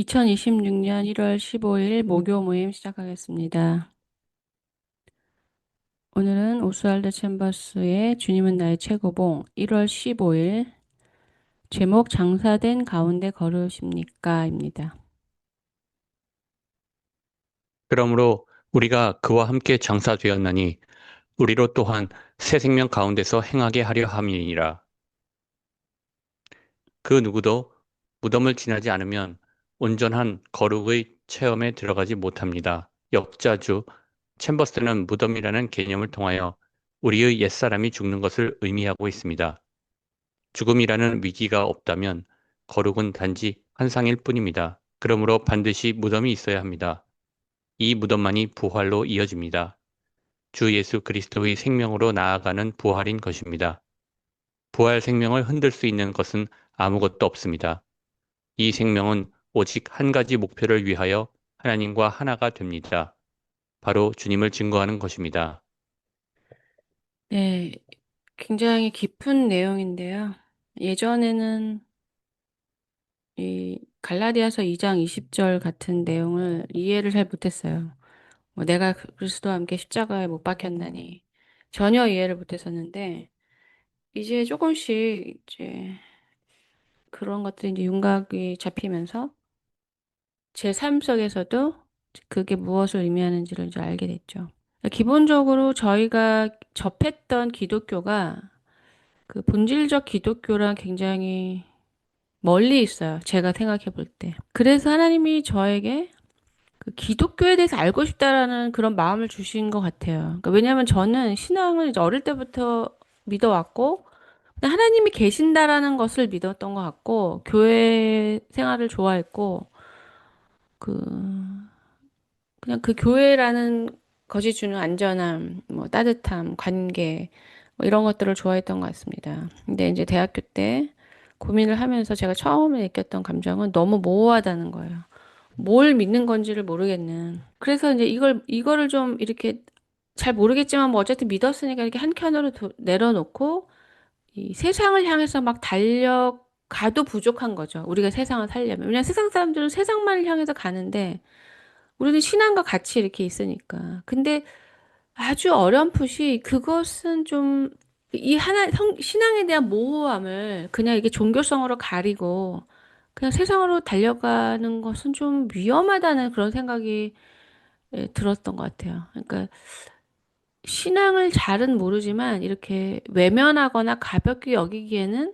2026년 1월 15일 목요 모임 시작하겠습니다. 오늘은 오스왈드 챔버스의 주님은 나의 최고봉 1월 15일 제목 장사된 가운데 걸으십니까?입니다. 그러므로 우리가 그와 함께 장사되었나니 우리로 또한 새 생명 가운데서 행하게 하려 함이니라. 그 누구도 무덤을 지나지 않으면 온전한 거룩의 체험에 들어가지 못합니다. 역자주 챔버스는 무덤이라는 개념을 통하여 우리의 옛사람이 죽는 것을 의미하고 있습니다. 죽음이라는 위기가 없다면 거룩은 단지 환상일 뿐입니다. 그러므로 반드시 무덤이 있어야 합니다. 이 무덤만이 부활로 이어집니다. 주 예수 그리스도의 생명으로 나아가는 부활인 것입니다. 부활 생명을 흔들 수 있는 것은 아무것도 없습니다. 이 생명은 오직 한 가지 목표를 위하여 하나님과 하나가 됩니다. 바로 주님을 증거하는 것입니다. 네, 굉장히 깊은 내용인데요. 예전에는 이 갈라디아서 2장 20절 같은 내용을 이해를 잘 못했어요. 뭐 내가 그리스도와 함께 십자가에 못 박혔나니 전혀 이해를 못했었는데 이제 조금씩 이제 그런 것들이 이제 윤곽이 잡히면서 제 삶 속에서도 그게 무엇을 의미하는지를 이제 알게 됐죠. 기본적으로 저희가 접했던 기독교가 그 본질적 기독교랑 굉장히 멀리 있어요. 제가 생각해 볼 때. 그래서 하나님이 저에게 그 기독교에 대해서 알고 싶다라는 그런 마음을 주신 것 같아요. 그러니까 왜냐하면 저는 신앙을 이제 어릴 때부터 믿어왔고, 하나님이 계신다라는 것을 믿었던 것 같고, 교회 생활을 좋아했고, 그, 그냥 그 교회라는 것이 주는 안전함, 뭐 따뜻함, 관계, 뭐 이런 것들을 좋아했던 것 같습니다. 근데 이제 대학교 때 고민을 하면서 제가 처음에 느꼈던 감정은 너무 모호하다는 거예요. 뭘 믿는 건지를 모르겠는. 그래서 이제 이거를 좀 이렇게 잘 모르겠지만 뭐 어쨌든 믿었으니까 이렇게 한 켠으로 내려놓고 이 세상을 향해서 막 달려가도 부족한 거죠. 우리가 세상을 살려면. 왜냐면 세상 사람들은 세상만을 향해서 가는데 우리는 신앙과 같이 이렇게 있으니까. 근데 아주 어렴풋이 그것은 좀 이 신앙에 대한 모호함을 그냥 이게 종교성으로 가리고 그냥 세상으로 달려가는 것은 좀 위험하다는 그런 생각이 들었던 것 같아요. 그러니까 신앙을 잘은 모르지만 이렇게 외면하거나 가볍게 여기기에는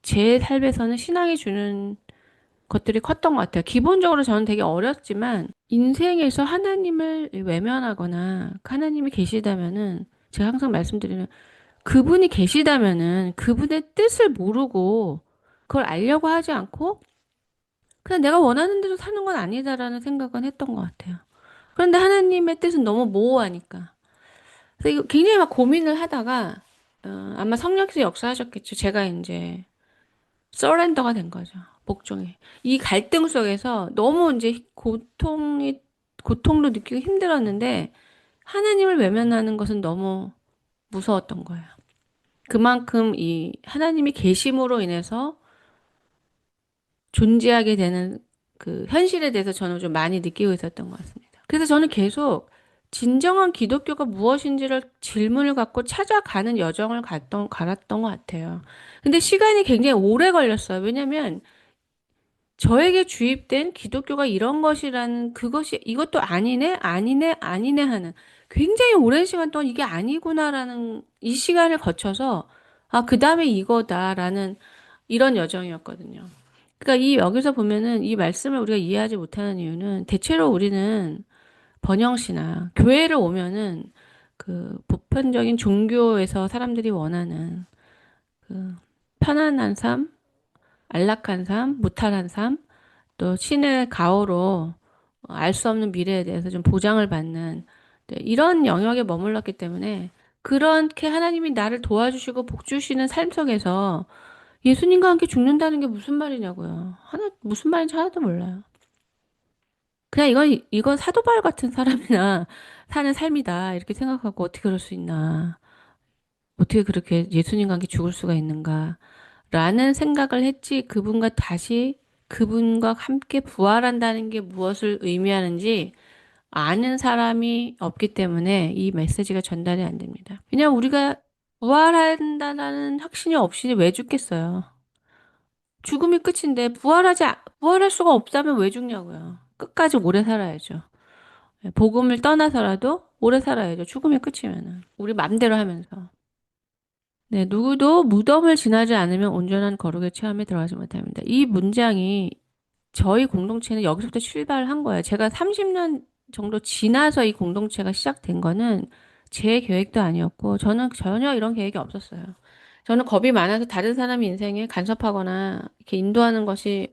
제 삶에서는 신앙이 주는 것들이 컸던 것 같아요. 기본적으로 저는 되게 어렸지만 인생에서 하나님을 외면하거나 하나님이 계시다면은 제가 항상 말씀드리는 그분이 계시다면은 그분의 뜻을 모르고 그걸 알려고 하지 않고 그냥 내가 원하는 대로 사는 건 아니다라는 생각은 했던 것 같아요. 그런데 하나님의 뜻은 너무 모호하니까. 그래서 이거 굉장히 막 고민을 하다가 아마 성령께서 역사하셨겠죠. 제가 이제 서렌더가 된 거죠. 복종이. 이 갈등 속에서 너무 이제 고통로 느끼기 힘들었는데 하나님을 외면하는 것은 너무 무서웠던 거예요. 그만큼 이 하나님이 계심으로 인해서 존재하게 되는 그 현실에 대해서 저는 좀 많이 느끼고 있었던 것 같습니다. 그래서 저는 계속 진정한 기독교가 무엇인지를 질문을 갖고 찾아가는 여정을 갈았던 것 같아요. 근데 시간이 굉장히 오래 걸렸어요. 왜냐면 저에게 주입된 기독교가 이런 것이라는 그것이 이것도 아니네, 아니네, 아니네 하는 굉장히 오랜 시간 동안 이게 아니구나라는 이 시간을 거쳐서 아, 그 다음에 이거다라는 이런 여정이었거든요. 그러니까 이 여기서 보면은 이 말씀을 우리가 이해하지 못하는 이유는 대체로 우리는 번영시나 교회를 오면은 그 보편적인 종교에서 사람들이 원하는 그 편안한 삶, 안락한 삶, 무탈한 삶, 또 신의 가호로 알 수 없는 미래에 대해서 좀 보장을 받는 네, 이런 영역에 머물렀기 때문에 그렇게 하나님이 나를 도와주시고 복 주시는 삶 속에서 예수님과 함께 죽는다는 게 무슨 말이냐고요. 무슨 말인지 하나도 몰라요. 그냥 이건 사도바울 같은 사람이나 사는 삶이다. 이렇게 생각하고 어떻게 그럴 수 있나. 어떻게 그렇게 예수님과 함께 죽을 수가 있는가. 라는 생각을 했지 그분과 다시 그분과 함께 부활한다는 게 무엇을 의미하는지 아는 사람이 없기 때문에 이 메시지가 전달이 안 됩니다. 왜냐하면 우리가 부활한다는 확신이 없이 왜 죽겠어요? 죽음이 끝인데 부활할 수가 없다면 왜 죽냐고요. 끝까지 오래 살아야죠. 예, 복음을 떠나서라도 오래 살아야죠. 죽음이 끝이면은. 우리 맘대로 하면서. 네, 누구도 무덤을 지나지 않으면 온전한 거룩의 체험에 들어가지 못합니다. 이 문장이 저희 공동체는 여기서부터 출발한 거예요. 제가 30년 정도 지나서 이 공동체가 시작된 거는 제 계획도 아니었고, 저는 전혀 이런 계획이 없었어요. 저는 겁이 많아서 다른 사람 인생에 간섭하거나 이렇게 인도하는 것이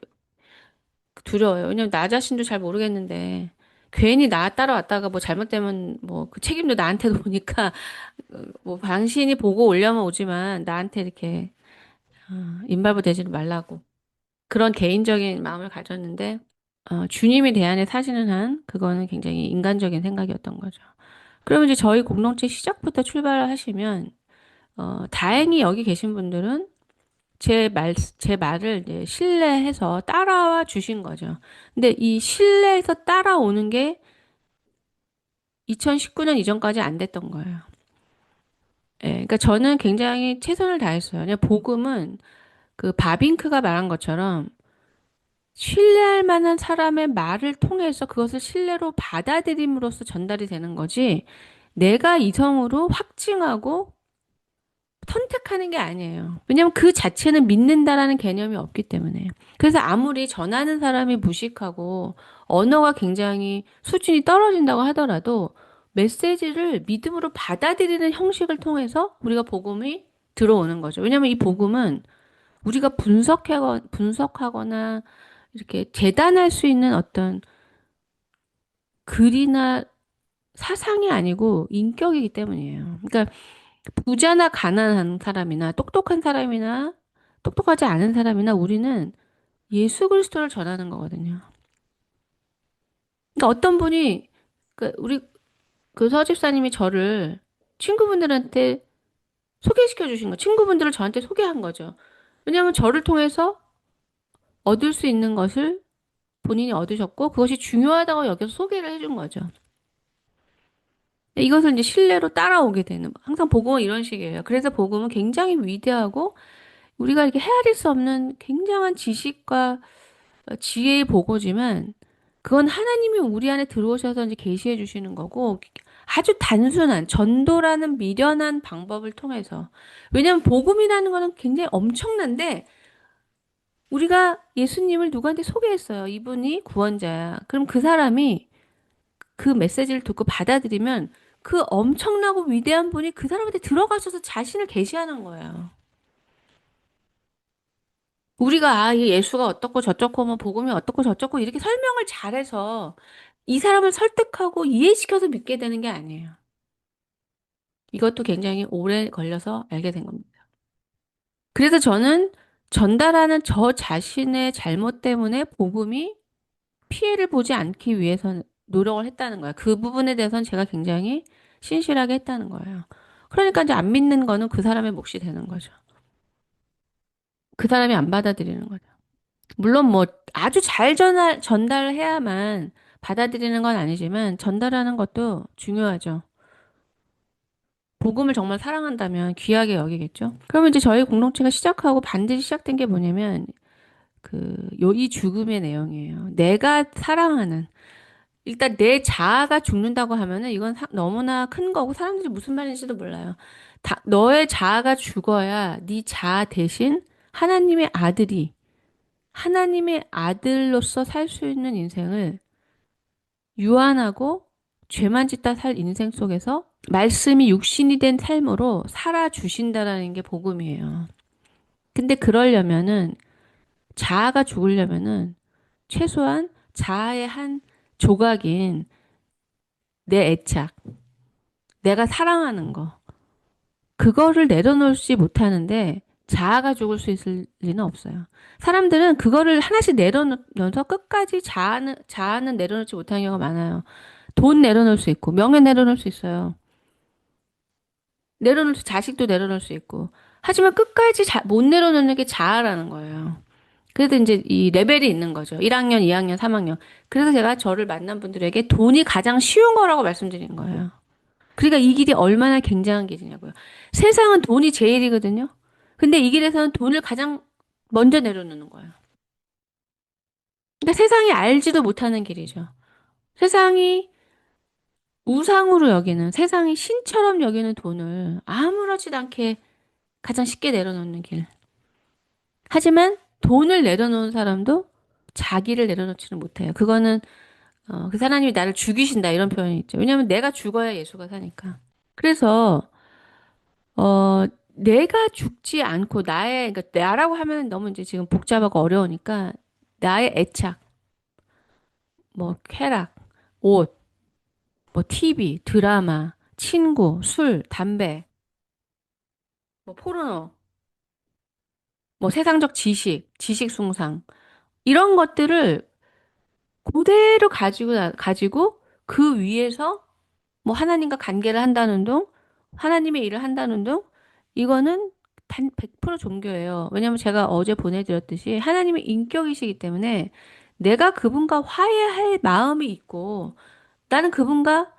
두려워요. 왜냐면 나 자신도 잘 모르겠는데, 괜히 나 따라왔다가 뭐 잘못되면 뭐 그 책임도 나한테도 오니까, 뭐 당신이 보고 오려면 오지만 나한테 이렇게 임발부 대지를 말라고. 그런 개인적인 마음을 가졌는데, 주님이 내 안에 사시는 한, 그거는 굉장히 인간적인 생각이었던 거죠. 그러면 이제 저희 공동체 시작부터 출발하시면, 다행히 여기 계신 분들은 제 말을 이제 신뢰해서 따라와 주신 거죠. 근데 이 신뢰해서 따라오는 게 2019년 이전까지 안 됐던 거예요. 예, 그러니까 저는 굉장히 최선을 다했어요. 그냥 복음은 그 바빙크가 말한 것처럼 신뢰할 만한 사람의 말을 통해서 그것을 신뢰로 받아들임으로써 전달이 되는 거지, 내가 이성으로 확증하고 선택하는 게 아니에요. 왜냐면 그 자체는 믿는다라는 개념이 없기 때문에. 그래서 아무리 전하는 사람이 무식하고 언어가 굉장히 수준이 떨어진다고 하더라도 메시지를 믿음으로 받아들이는 형식을 통해서 우리가 복음이 들어오는 거죠. 왜냐면 이 복음은 우리가 분석하거나 이렇게 재단할 수 있는 어떤 글이나 사상이 아니고 인격이기 때문이에요. 그러니까 부자나 가난한 사람이나 똑똑한 사람이나 똑똑하지 않은 사람이나 우리는 예수 그리스도를 전하는 거거든요. 그러니까 어떤 분이 우리 그 서집사님이 저를 친구분들한테 소개시켜 주신 거, 친구분들을 저한테 소개한 거죠. 왜냐하면 저를 통해서 얻을 수 있는 것을 본인이 얻으셨고 그것이 중요하다고 여겨서 소개를 해준 거죠. 이것을 이제 신뢰로 따라오게 되는, 항상 복음은 이런 식이에요. 그래서 복음은 굉장히 위대하고 우리가 이렇게 헤아릴 수 없는 굉장한 지식과 지혜의 보고지만 그건 하나님이 우리 안에 들어오셔서 이제 계시해 주시는 거고, 아주 단순한 전도라는 미련한 방법을 통해서. 왜냐하면 복음이라는 거는 굉장히 엄청난데 우리가 예수님을 누구한테 소개했어요. 이분이 구원자야. 그럼 그 사람이 그 메시지를 듣고 받아들이면 그 엄청나고 위대한 분이 그 사람한테 들어가셔서 자신을 계시하는 거예요. 우리가 이 예수가 어떻고 저쩌고 뭐 복음이 어떻고 저쩌고 이렇게 설명을 잘해서 이 사람을 설득하고 이해시켜서 믿게 되는 게 아니에요. 이것도 굉장히 오래 걸려서 알게 된 겁니다. 그래서 저는 전달하는 저 자신의 잘못 때문에 복음이 피해를 보지 않기 위해서 노력을 했다는 거예요. 그 부분에 대해서는 제가 굉장히 신실하게 했다는 거예요. 그러니까 이제 안 믿는 거는 그 사람의 몫이 되는 거죠. 그 사람이 안 받아들이는 거죠. 물론 뭐 아주 잘 전달해야만 받아들이는 건 아니지만 전달하는 것도 중요하죠. 복음을 정말 사랑한다면 귀하게 여기겠죠. 그러면 이제 저희 공동체가 시작하고 반드시 시작된 게 뭐냐면 이 죽음의 내용이에요. 내가 사랑하는, 일단 내 자아가 죽는다고 하면은 이건 너무나 큰 거고 사람들이 무슨 말인지도 몰라요. 너의 자아가 죽어야 네 자아 대신 하나님의 아들이 하나님의 아들로서 살 수 있는 인생을 유한하고 죄만 짓다 살 인생 속에서 말씀이 육신이 된 삶으로 살아주신다라는 게 복음이에요. 근데 그러려면은 자아가 죽으려면은 최소한 자아의 한 조각인 내 애착, 내가 사랑하는 거, 그거를 내려놓지 못하는데 자아가 죽을 수 있을 리는 없어요. 사람들은 그거를 하나씩 내려놓면서 끝까지 자아는 내려놓지 못하는 경우가 많아요. 돈 내려놓을 수 있고, 명예 내려놓을 수 있어요. 자식도 내려놓을 수 있고. 하지만 끝까지 못 내려놓는 게 자아라는 거예요. 그래도 이제 이 레벨이 있는 거죠. 1학년, 2학년, 3학년. 그래서 제가 저를 만난 분들에게 돈이 가장 쉬운 거라고 말씀드린 거예요. 그러니까 이 길이 얼마나 굉장한 길이냐고요. 세상은 돈이 제일이거든요. 근데 이 길에서는 돈을 가장 먼저 내려놓는 거예요. 그러니까 세상이 알지도 못하는 길이죠. 세상이 우상으로 여기는, 세상이 신처럼 여기는 돈을 아무렇지도 않게 가장 쉽게 내려놓는 길. 하지만 돈을 내려놓은 사람도 자기를 내려놓지는 못해요. 그거는 그 하나님이 나를 죽이신다 이런 표현이 있죠. 왜냐하면 내가 죽어야 예수가 사니까. 그래서 내가 죽지 않고 그러니까 나라고 하면 너무 이제 지금 복잡하고 어려우니까 나의 애착, 뭐 쾌락, 옷, 뭐 TV, 드라마, 친구, 술, 담배, 뭐 포르노, 뭐 세상적 지식, 지식 숭상 이런 것들을 그대로 가지고 그 위에서 뭐 하나님과 관계를 한다는 둥, 하나님의 일을 한다는 둥, 이거는 단 100% 종교예요. 왜냐면 제가 어제 보내드렸듯이 하나님의 인격이시기 때문에 내가 그분과 화해할 마음이 있고 나는 그분과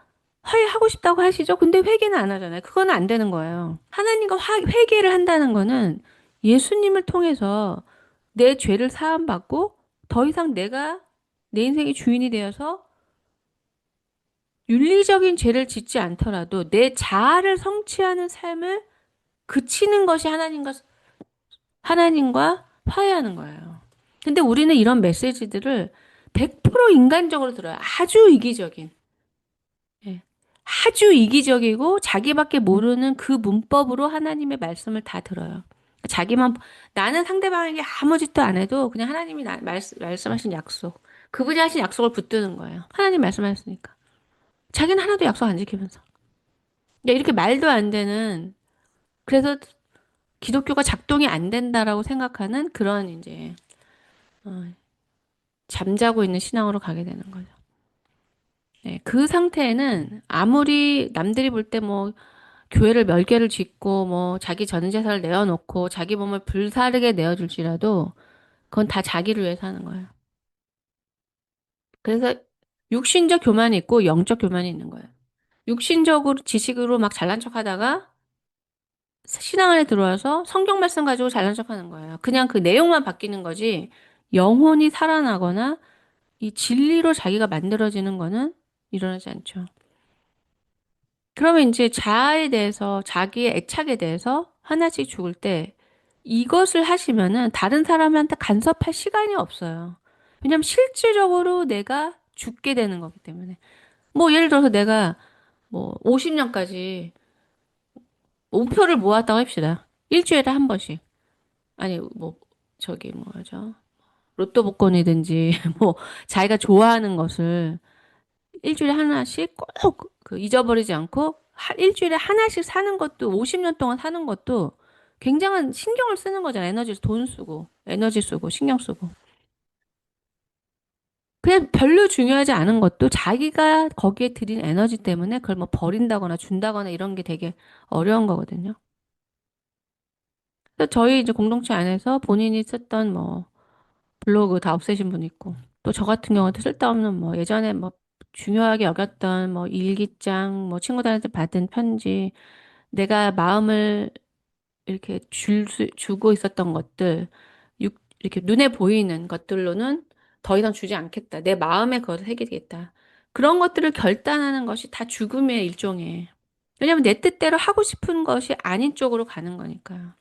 화해하고 싶다고 하시죠? 근데 회개는 안 하잖아요. 그거는 안 되는 거예요. 하나님과 회개를 한다는 거는 예수님을 통해서 내 죄를 사함받고 더 이상 내가 내 인생의 주인이 되어서 윤리적인 죄를 짓지 않더라도 내 자아를 성취하는 삶을 그치는 것이 하나님과 화해하는 거예요. 근데 우리는 이런 메시지들을 100% 인간적으로 들어요. 아주 이기적인. 예. 아주 이기적이고 자기밖에 모르는 그 문법으로 하나님의 말씀을 다 들어요. 자기만, 나는 상대방에게 아무 짓도 안 해도 그냥 하나님이 말씀하신 약속, 그분이 하신 약속을 붙드는 거예요. 하나님 말씀하셨으니까. 자기는 하나도 약속 안 지키면서. 그러니까 이렇게 말도 안 되는, 그래서 기독교가 작동이 안 된다라고 생각하는 그런 이제, 어, 잠자고 있는 신앙으로 가게 되는 거죠. 네, 그 상태에는 아무리 남들이 볼 때 뭐, 교회를 멸개를 짓고 뭐, 자기 전 재산을 내어놓고 자기 몸을 불사르게 내어줄지라도 그건 다 자기를 위해서 하는 거예요. 그래서 육신적 교만이 있고 영적 교만이 있는 거예요. 육신적으로 지식으로 막 잘난 척 하다가 신앙 안에 들어와서 성경 말씀 가지고 잘난 척 하는 거예요. 그냥 그 내용만 바뀌는 거지 영혼이 살아나거나 이 진리로 자기가 만들어지는 거는 일어나지 않죠. 그러면 이제 자아에 대해서 자기의 애착에 대해서 하나씩 죽을 때 이것을 하시면은 다른 사람한테 간섭할 시간이 없어요. 왜냐면 실질적으로 내가 죽게 되는 거기 때문에. 뭐 예를 들어서 내가 뭐 50년까지 우표를 모았다고 합시다. 일주일에 한 번씩. 아니 뭐 저기 뭐죠? 로또 복권이든지 뭐 자기가 좋아하는 것을 일주일에 하나씩 꼭 그 잊어버리지 않고 일주일에 하나씩 사는 것도 50년 동안 사는 것도 굉장한 신경을 쓰는 거잖아요. 돈 쓰고 에너지 쓰고 신경 쓰고. 그냥 별로 중요하지 않은 것도 자기가 거기에 들인 에너지 때문에 그걸 뭐 버린다거나 준다거나 이런 게 되게 어려운 거거든요. 그래서 저희 이제 공동체 안에서 본인이 썼던 뭐 블로그 다 없애신 분 있고 또 저 같은 경우도 쓸데없는 뭐 예전에 뭐 중요하게 여겼던 뭐 일기장 뭐 친구들한테 받은 편지 내가 마음을 이렇게 주고 있었던 것들 이렇게 눈에 보이는 것들로는 더 이상 주지 않겠다. 내 마음에 그것을 새기겠다. 그런 것들을 결단하는 것이 다 죽음의 일종이에요. 왜냐하면 내 뜻대로 하고 싶은 것이 아닌 쪽으로 가는 거니까요.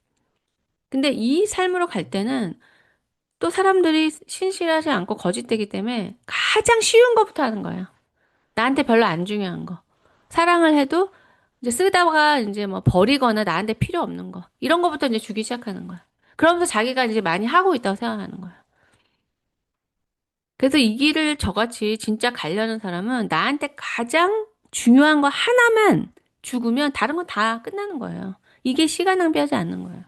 근데 이 삶으로 갈 때는 또 사람들이 신실하지 않고 거짓되기 때문에 가장 쉬운 것부터 하는 거예요. 나한테 별로 안 중요한 거. 사랑을 해도 이제 쓰다가 이제 뭐 버리거나 나한테 필요 없는 거. 이런 거부터 이제 주기 시작하는 거야. 그러면서 자기가 이제 많이 하고 있다고 생각하는 거야. 그래서 이 길을 저같이 진짜 가려는 사람은 나한테 가장 중요한 거 하나만 죽으면 다른 건 다 끝나는 거예요. 이게 시간 낭비하지 않는 거예요.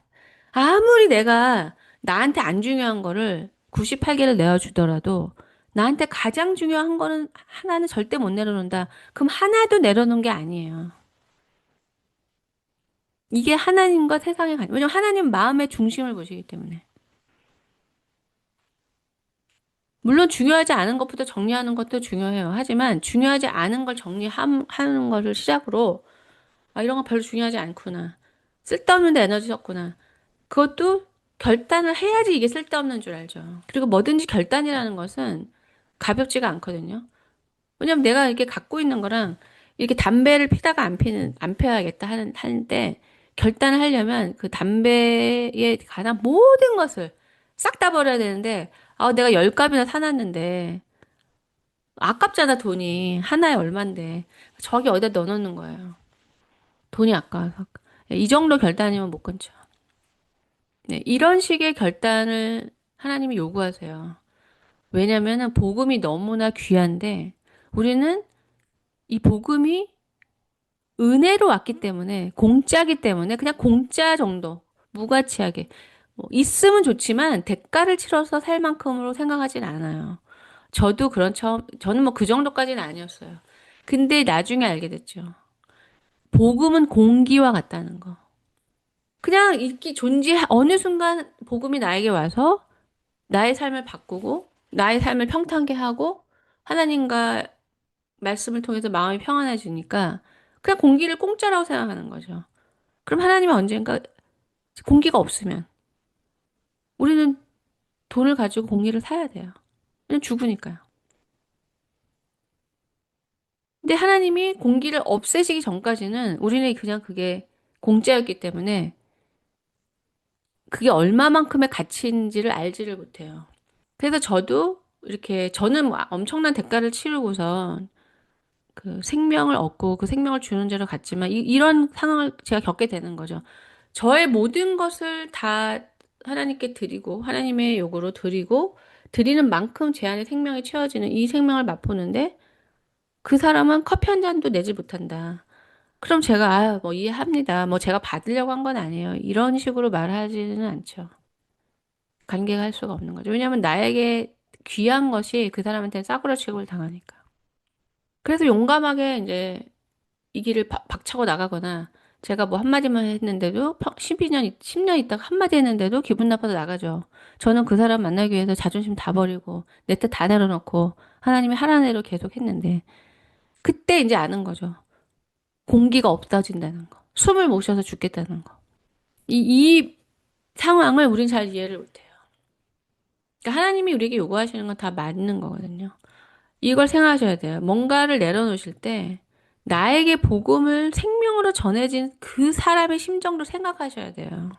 아무리 내가 나한테 안 중요한 거를 98개를 내어주더라도 나한테 가장 중요한 거는 하나는 절대 못 내려놓는다. 그럼 하나도 내려놓은 게 아니에요. 이게 하나님과 세상의 관계. 왜냐면 하나님 마음의 중심을 보시기 때문에. 물론 중요하지 않은 것부터 정리하는 것도 중요해요. 하지만 중요하지 않은 걸 정리하는 거를 시작으로 아, 이런 거 별로 중요하지 않구나. 쓸데없는 데 에너지 썼구나. 그것도 결단을 해야지 이게 쓸데없는 줄 알죠. 그리고 뭐든지 결단이라는 것은 가볍지가 않거든요. 왜냐면 내가 이렇게 갖고 있는 거랑 이렇게 담배를 피다가 안 펴야겠다 하는데 결단을 하려면 그 담배에 관한 모든 것을 싹 다 버려야 되는데 아, 내가 10갑이나 사놨는데 아깝잖아, 돈이. 하나에 얼만데. 저기 어디다 넣어놓는 거예요. 돈이 아까워서. 이 정도 결단이면 못 끊죠. 네, 이런 식의 결단을 하나님이 요구하세요. 왜냐면은 복음이 너무나 귀한데 우리는 이 복음이 은혜로 왔기 때문에 공짜기 때문에 그냥 공짜 정도 무가치하게 뭐 있으면 좋지만 대가를 치러서 살 만큼으로 생각하진 않아요. 저는 뭐 그 정도까지는 아니었어요. 근데 나중에 알게 됐죠. 복음은 공기와 같다는 거. 그냥 이렇게 어느 순간 복음이 나에게 와서 나의 삶을 바꾸고 나의 삶을 평탄케 하고 하나님과 말씀을 통해서 마음이 평안해지니까 그냥 공기를 공짜라고 생각하는 거죠. 그럼 하나님은 언젠가 공기가 없으면 우리는 돈을 가지고 공기를 사야 돼요. 그냥 죽으니까요. 근데 하나님이 공기를 없애시기 전까지는 우리는 그냥 그게 공짜였기 때문에 그게 얼마만큼의 가치인지를 알지를 못해요. 그래서 저도 이렇게 저는 뭐 엄청난 대가를 치르고서 그 생명을 얻고 그 생명을 주는 자로 갔지만 이런 상황을 제가 겪게 되는 거죠. 저의 모든 것을 다 하나님께 드리고 하나님의 요구로 드리고 드리는 만큼 제 안에 생명이 채워지는 이 생명을 맛보는데 그 사람은 커피 한 잔도 내지 못한다. 그럼 제가 아, 뭐 이해합니다. 뭐 제가 받으려고 한 건 아니에요. 이런 식으로 말하지는 않죠. 관계가 할 수가 없는 거죠. 왜냐하면 나에게 귀한 것이 그 사람한테 싸구려 취급을 당하니까. 그래서 용감하게 이제 이 길을 박차고 나가거나 제가 뭐 한마디만 했는데도 12년, 10년 있다가 한마디 했는데도 기분 나빠서 나가죠. 저는 그 사람 만나기 위해서 자존심 다 버리고 내 뜻 다 내려놓고 하나님이 하라는 대로 계속 했는데 그때 이제 아는 거죠. 공기가 없어진다는 거. 숨을 못 쉬어서 죽겠다는 거. 이 상황을 우린 잘 이해를 못해요. 그러니까 하나님이 우리에게 요구하시는 건 다 맞는 거거든요. 이걸 생각하셔야 돼요. 뭔가를 내려놓으실 때 나에게 복음을 생명으로 전해진 그 사람의 심정도 생각하셔야 돼요.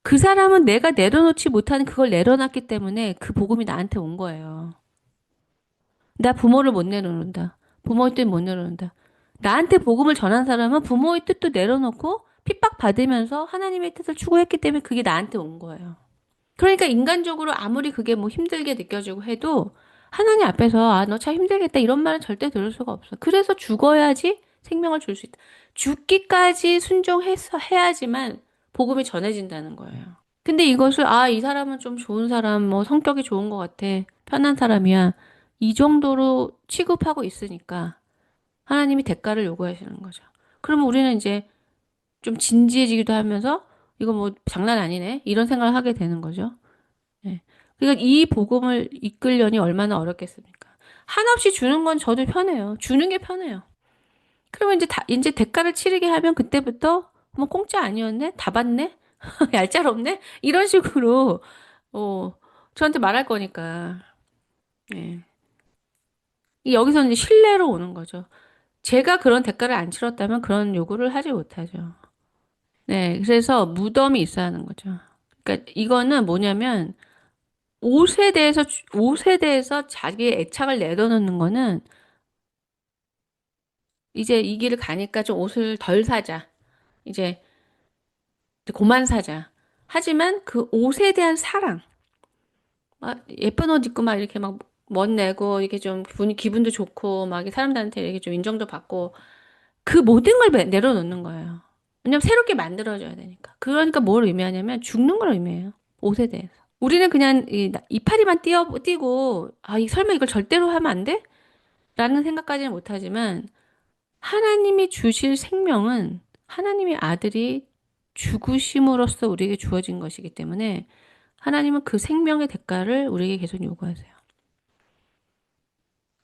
그 사람은 내가 내려놓지 못하는 그걸 내려놨기 때문에 그 복음이 나한테 온 거예요. 나 부모를 못 내려놓는다. 부모의 뜻 못 내려놓는다. 나한테 복음을 전한 사람은 부모의 뜻도 내려놓고 핍박받으면서 하나님의 뜻을 추구했기 때문에 그게 나한테 온 거예요. 그러니까 인간적으로 아무리 그게 뭐 힘들게 느껴지고 해도 하나님 앞에서 아, 너 참 힘들겠다 이런 말은 절대 들을 수가 없어. 그래서 죽어야지 생명을 줄 수 있다. 죽기까지 순종해서 해야지만 복음이 전해진다는 거예요. 근데 이것을 아, 이 사람은 좀 좋은 사람, 뭐 성격이 좋은 것 같아. 편한 사람이야. 이 정도로 취급하고 있으니까 하나님이 대가를 요구하시는 거죠. 그러면 우리는 이제 좀 진지해지기도 하면서 이거 뭐 장난 아니네. 이런 생각을 하게 되는 거죠. 예. 그러니까 이 복음을 이끌려니 얼마나 어렵겠습니까? 한없이 주는 건 저도 편해요. 주는 게 편해요. 그러면 이제 대가를 치르게 하면 그때부터 뭐 공짜 아니었네? 다 받네? 얄짤없네? 이런 식으로, 어, 저한테 말할 거니까. 예. 여기서는 이제 신뢰로 오는 거죠. 제가 그런 대가를 안 치렀다면 그런 요구를 하지 못하죠. 네. 그래서 무덤이 있어야 하는 거죠. 그러니까 이거는 뭐냐면, 옷에 대해서 자기의 애착을 내려놓는 거는 이제 이 길을 가니까 좀 옷을 덜 사자. 이제 그만 사자. 하지만 그 옷에 대한 사랑, 예쁜 옷 입고 막 이렇게 막 멋내고 이렇게 좀 기분도 좋고 막 사람들한테 이렇게 좀 인정도 받고 그 모든 걸 내려놓는 거예요. 왜냐면 새롭게 만들어줘야 되니까. 그러니까 뭘 의미하냐면 죽는 걸 의미해요. 옷에 대해서. 우리는 그냥 이파리만 뛰고 아, 설마 이걸 절대로 하면 안 돼? 라는 생각까지는 못하지만 하나님이 주실 생명은 하나님의 아들이 죽으심으로써 우리에게 주어진 것이기 때문에 하나님은 그 생명의 대가를 우리에게 계속 요구하세요.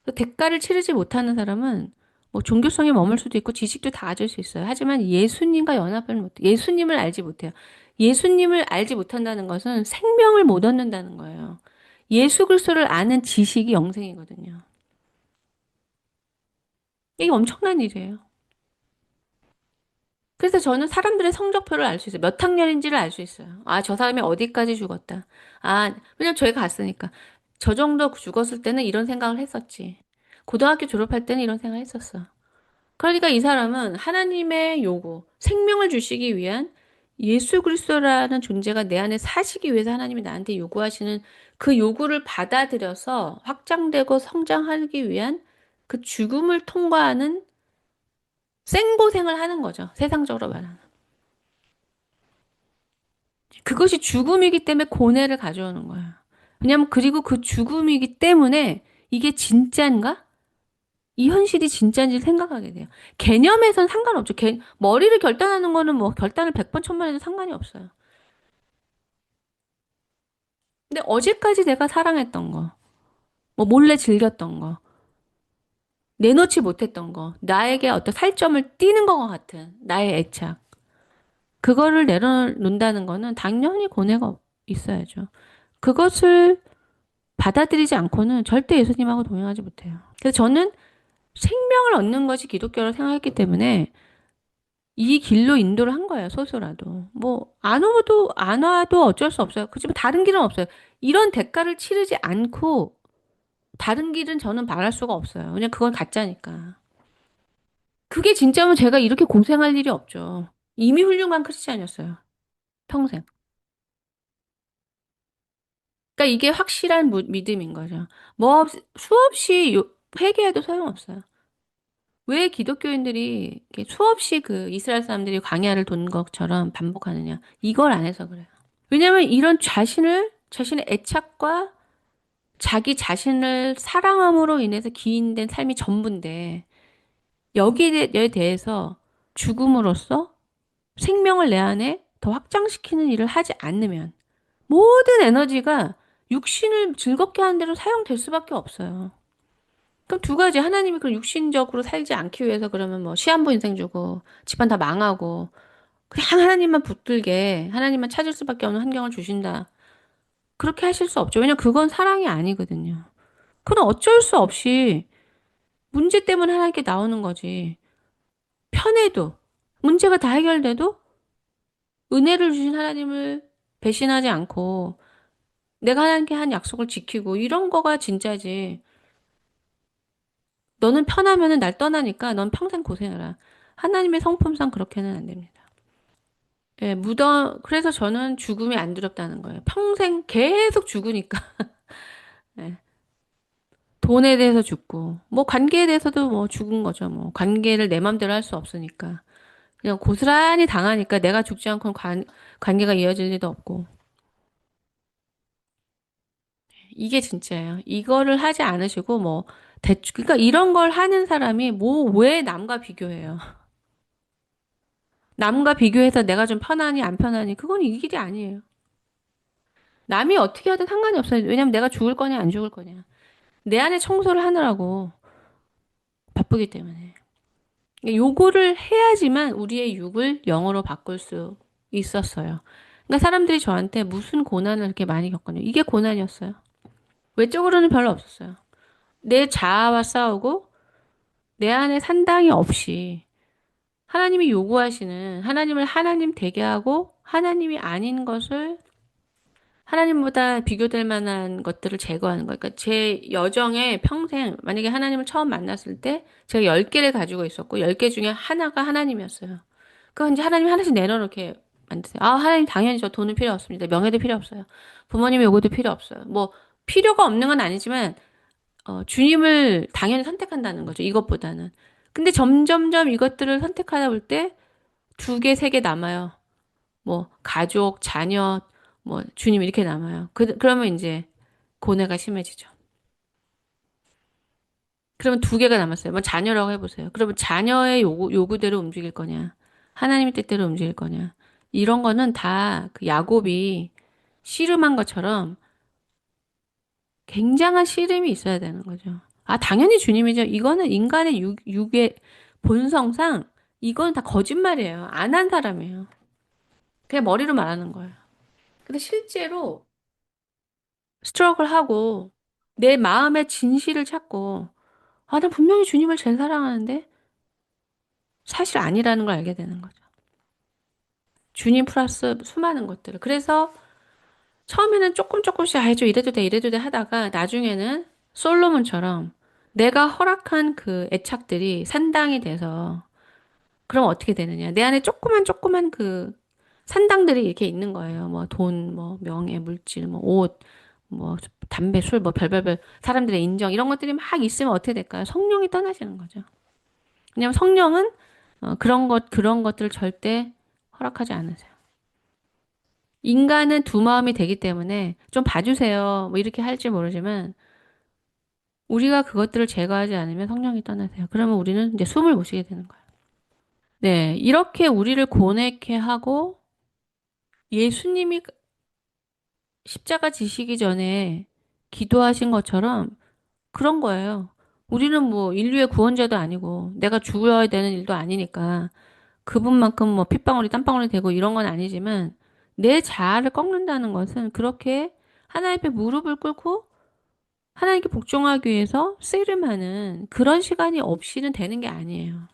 그 대가를 치르지 못하는 사람은 뭐 종교성에 머물 수도 있고 지식도 다 가질 수 있어요. 하지만 예수님과 연합을 못해. 예수님을 알지 못해요. 예수님을 알지 못한다는 것은 생명을 못 얻는다는 거예요. 예수 그리스도를 아는 지식이 영생이거든요. 이게 엄청난 일이에요. 그래서 저는 사람들의 성적표를 알 수 있어요. 몇 학년인지를 알 수 있어요. 아, 저 사람이 어디까지 죽었다. 아, 왜냐면 저희가 갔으니까. 저 정도 죽었을 때는 이런 생각을 했었지. 고등학교 졸업할 때는 이런 생각을 했었어. 그러니까 이 사람은 하나님의 요구, 생명을 주시기 위한 예수 그리스도라는 존재가 내 안에 사시기 위해서 하나님이 나한테 요구하시는 그 요구를 받아들여서 확장되고 성장하기 위한 그 죽음을 통과하는 생고생을 하는 거죠. 세상적으로 말하는. 그것이 죽음이기 때문에 고뇌를 가져오는 거야. 왜냐면 그리고 그 죽음이기 때문에 이게 진짠가? 이 현실이 진짜인지 생각하게 돼요. 개념에선 상관없죠. 머리를 결단하는 거는 뭐 결단을 100번, 1000번 해도 상관이 없어요. 근데 어제까지 내가 사랑했던 거, 뭐 몰래 즐겼던 거, 내놓지 못했던 거, 나에게 어떤 살점을 띄는 것과 같은 나의 애착. 그거를 내려놓는다는 거는 당연히 고뇌가 있어야죠. 그것을 받아들이지 않고는 절대 예수님하고 동행하지 못해요. 그래서 저는 생명을 얻는 것이 기독교라고 생각했기 때문에 이 길로 인도를 한 거예요, 소수라도. 뭐, 안 와도 어쩔 수 없어요. 그지만 다른 길은 없어요. 이런 대가를 치르지 않고 다른 길은 저는 바랄 수가 없어요. 왜냐면 그건 가짜니까. 그게 진짜면 제가 이렇게 고생할 일이 없죠. 이미 훌륭한 크리스찬이었어요. 평생. 그러니까 이게 확실한 믿음인 거죠. 뭐, 수없이 회개해도 소용없어요. 왜 기독교인들이 이렇게 수없이 그 이스라엘 사람들이 광야를 돈 것처럼 반복하느냐. 이걸 안 해서 그래요. 왜냐면 이런 자신의 애착과 자기 자신을 사랑함으로 인해서 기인된 삶이 전부인데, 여기에 대해서 죽음으로써 생명을 내 안에 더 확장시키는 일을 하지 않으면, 모든 에너지가 육신을 즐겁게 하는 대로 사용될 수밖에 없어요. 그럼 두 가지. 하나님이 그 육신적으로 살지 않기 위해서 그러면 뭐 시한부 인생 주고, 집안 다 망하고, 그냥 하나님만 붙들게, 하나님만 찾을 수밖에 없는 환경을 주신다. 그렇게 하실 수 없죠. 왜냐면 그건 사랑이 아니거든요. 그건 어쩔 수 없이 문제 때문에 하나님께 나오는 거지. 편해도, 문제가 다 해결돼도 은혜를 주신 하나님을 배신하지 않고 내가 하나님께 한 약속을 지키고 이런 거가 진짜지. 너는 편하면은 날 떠나니까 넌 평생 고생해라. 하나님의 성품상 그렇게는 안 됩니다. 예, 그래서 저는 죽음이 안 두렵다는 거예요. 평생 계속 죽으니까. 예. 돈에 대해서 죽고, 뭐 관계에 대해서도 뭐 죽은 거죠. 뭐 관계를 내 맘대로 할 수 없으니까. 그냥 고스란히 당하니까 내가 죽지 않고는 관계가 이어질 리도 없고. 이게 진짜예요. 이거를 하지 않으시고 뭐 그러니까 이런 걸 하는 사람이 뭐 왜 남과 비교해요? 남과 비교해서 내가 좀 편하니 안 편하니 그건 이 길이 아니에요. 남이 어떻게 하든 상관이 없어요. 왜냐면 내가 죽을 거냐 안 죽을 거냐. 내 안에 청소를 하느라고 바쁘기 때문에. 요거를 해야지만 우리의 육을 영으로 바꿀 수 있었어요. 그러니까 사람들이 저한테 무슨 고난을 이렇게 많이 겪었냐. 이게 고난이었어요. 외적으로는 별로 없었어요. 내 자아와 싸우고 내 안에 산당이 없이 하나님이 요구하시는 하나님을 하나님 되게 하고 하나님이 아닌 것을 하나님보다 비교될 만한 것들을 제거하는 거예요. 그러니까 제 여정에 평생 만약에 하나님을 처음 만났을 때 제가 10개를 가지고 있었고 10개 중에 하나가 하나님이었어요. 그건 이제 하나님이 하나씩 내려놓게 만드세요. 아, 하나님 당연히 저 돈은 필요 없습니다. 명예도 필요 없어요. 부모님의 요구도 필요 없어요. 뭐 필요가 없는 건 아니지만 주님을 당연히 선택한다는 거죠. 이것보다는. 근데 점점점 이것들을 선택하다 볼 때 두 개, 세 개 남아요. 뭐 가족, 자녀, 뭐 주님 이렇게 남아요. 그러면 이제 고뇌가 심해지죠. 그러면 두 개가 남았어요. 뭐 자녀라고 해보세요. 그러면 자녀의 요구대로 움직일 거냐? 하나님의 뜻대로 움직일 거냐? 이런 거는 다 그 야곱이 씨름한 것처럼 굉장한 씨름이 있어야 되는 거죠. 아, 당연히 주님이죠. 이거는 인간의 육의 본성상 이건 다 거짓말이에요. 안 한 사람이에요. 그냥 머리로 말하는 거예요. 근데 실제로 스트러글 하고 내 마음의 진실을 찾고 아, 나 분명히 주님을 제일 사랑하는데 사실 아니라는 걸 알게 되는 거죠. 주님 플러스 수많은 것들을. 그래서 처음에는 조금 조금씩 아, 좀 이래도 돼, 이래도 돼 하다가 나중에는 솔로몬처럼 내가 허락한 그 애착들이 산당이 돼서 그럼 어떻게 되느냐. 내 안에 조그만 그 산당들이 이렇게 있는 거예요. 뭐 돈, 뭐 명예, 물질, 뭐 옷, 뭐 담배, 술, 뭐 별별별 사람들의 인정 이런 것들이 막 있으면 어떻게 될까요? 성령이 떠나시는 거죠. 왜냐하면 성령은 그런 것들을 절대 허락하지 않으세요. 인간은 두 마음이 되기 때문에 좀 봐주세요. 뭐 이렇게 할지 모르지만 우리가 그것들을 제거하지 않으면 성령이 떠나세요. 그러면 우리는 이제 숨을 못 쉬게 되는 거예요. 네, 이렇게 우리를 고뇌케 하고 예수님이 십자가 지시기 전에 기도하신 것처럼 그런 거예요. 우리는 뭐 인류의 구원자도 아니고 내가 죽어야 되는 일도 아니니까 그분만큼 뭐 핏방울이 땀방울이 되고 이런 건 아니지만 내 자아를 꺾는다는 것은 그렇게 하나님 앞에 무릎을 꿇고 하나님께 복종하기 위해서 씨름하는 그런 시간이 없이는 되는 게 아니에요.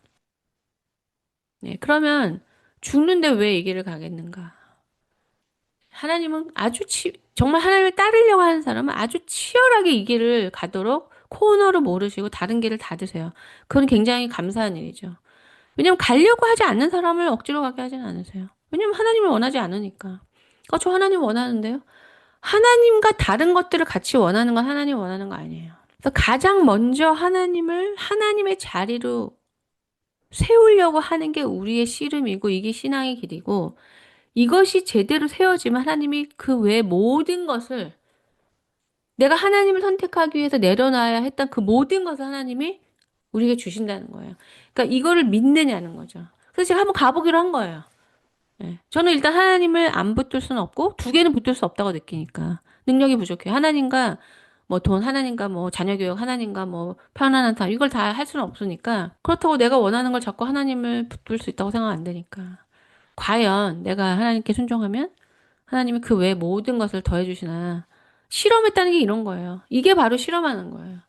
네, 그러면 죽는데 왜 이 길을 가겠는가? 하나님은 정말 하나님을 따르려고 하는 사람은 아주 치열하게 이 길을 가도록 코너를 모르시고 다른 길을 닫으세요. 그건 굉장히 감사한 일이죠. 왜냐면 가려고 하지 않는 사람을 억지로 가게 하지는 않으세요. 왜냐면 하나님을 원하지 않으니까. 저 하나님 원하는데요. 하나님과 다른 것들을 같이 원하는 건 하나님 원하는 거 아니에요. 그래서 가장 먼저 하나님을 하나님의 자리로 세우려고 하는 게 우리의 씨름이고 이게 신앙의 길이고 이것이 제대로 세워지면 하나님이 그 외 모든 것을 내가 하나님을 선택하기 위해서 내려놔야 했던 그 모든 것을 하나님이 우리에게 주신다는 거예요. 그러니까 이거를 믿느냐는 거죠. 그래서 제가 한번 가보기로 한 거예요. 예. 저는 일단 하나님을 안 붙들 수는 없고 두 개는 붙들 수 없다고 느끼니까 능력이 부족해요. 하나님과 뭐 돈, 하나님과 뭐 자녀 교육, 하나님과 뭐 편안한 삶 이걸 다 할 수는 없으니까 그렇다고 내가 원하는 걸 자꾸 하나님을 붙들 수 있다고 생각 안 되니까 과연 내가 하나님께 순종하면 하나님이 그 외 모든 것을 더해 주시나 실험했다는 게 이런 거예요. 이게 바로 실험하는 거예요.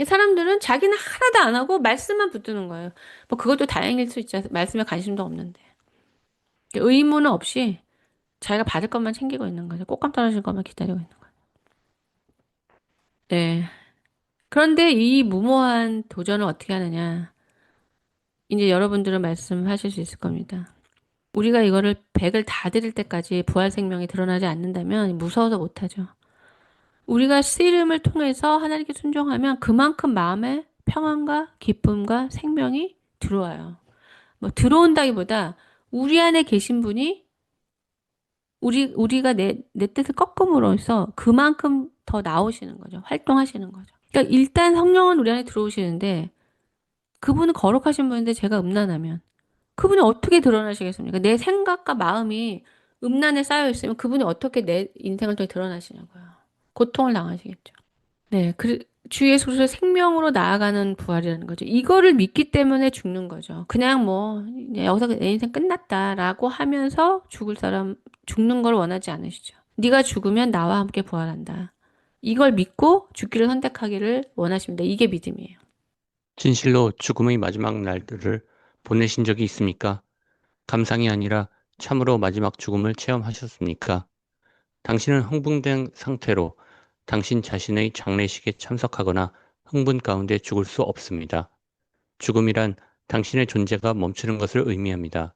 사람들은 자기는 하나도 안 하고 말씀만 붙드는 거예요. 뭐 그것도 다행일 수 있죠. 말씀에 관심도 없는데. 의무는 없이 자기가 받을 것만 챙기고 있는 거죠. 꽃감 떨어질 것만 기다리고 있는 거예요. 네. 그런데 이 무모한 도전을 어떻게 하느냐. 이제 여러분들은 말씀하실 수 있을 겁니다. 우리가 이거를 100을 다 드릴 때까지 부활 생명이 드러나지 않는다면 무서워서 못하죠. 우리가 씨름을 통해서 하나님께 순종하면 그만큼 마음에 평안과 기쁨과 생명이 들어와요. 뭐 들어온다기보다 우리 안에 계신 분이 우리가 내 뜻을 꺾음으로써 그만큼 더 나오시는 거죠. 활동하시는 거죠. 그러니까 일단 성령은 우리 안에 들어오시는데 그분은 거룩하신 분인데 제가 음란하면 그분이 어떻게 드러나시겠습니까? 내 생각과 마음이 음란에 쌓여 있으면 그분이 어떻게 내 인생을 통해 드러나시냐고요. 고통을 당하시겠죠. 네, 주 예수 그리스도의 생명으로 나아가는 부활이라는 거죠. 이거를 믿기 때문에 죽는 거죠. 그냥 뭐 이제 여기서 내 인생 끝났다라고 하면서 죽는 걸 원하지 않으시죠. 네가 죽으면 나와 함께 부활한다. 이걸 믿고 죽기를 선택하기를 원하십니다. 이게 믿음이에요. 진실로 죽음의 마지막 날들을 보내신 적이 있습니까? 감상이 아니라 참으로 마지막 죽음을 체험하셨습니까? 당신은 흥분된 상태로 당신 자신의 장례식에 참석하거나 흥분 가운데 죽을 수 없습니다. 죽음이란 당신의 존재가 멈추는 것을 의미합니다.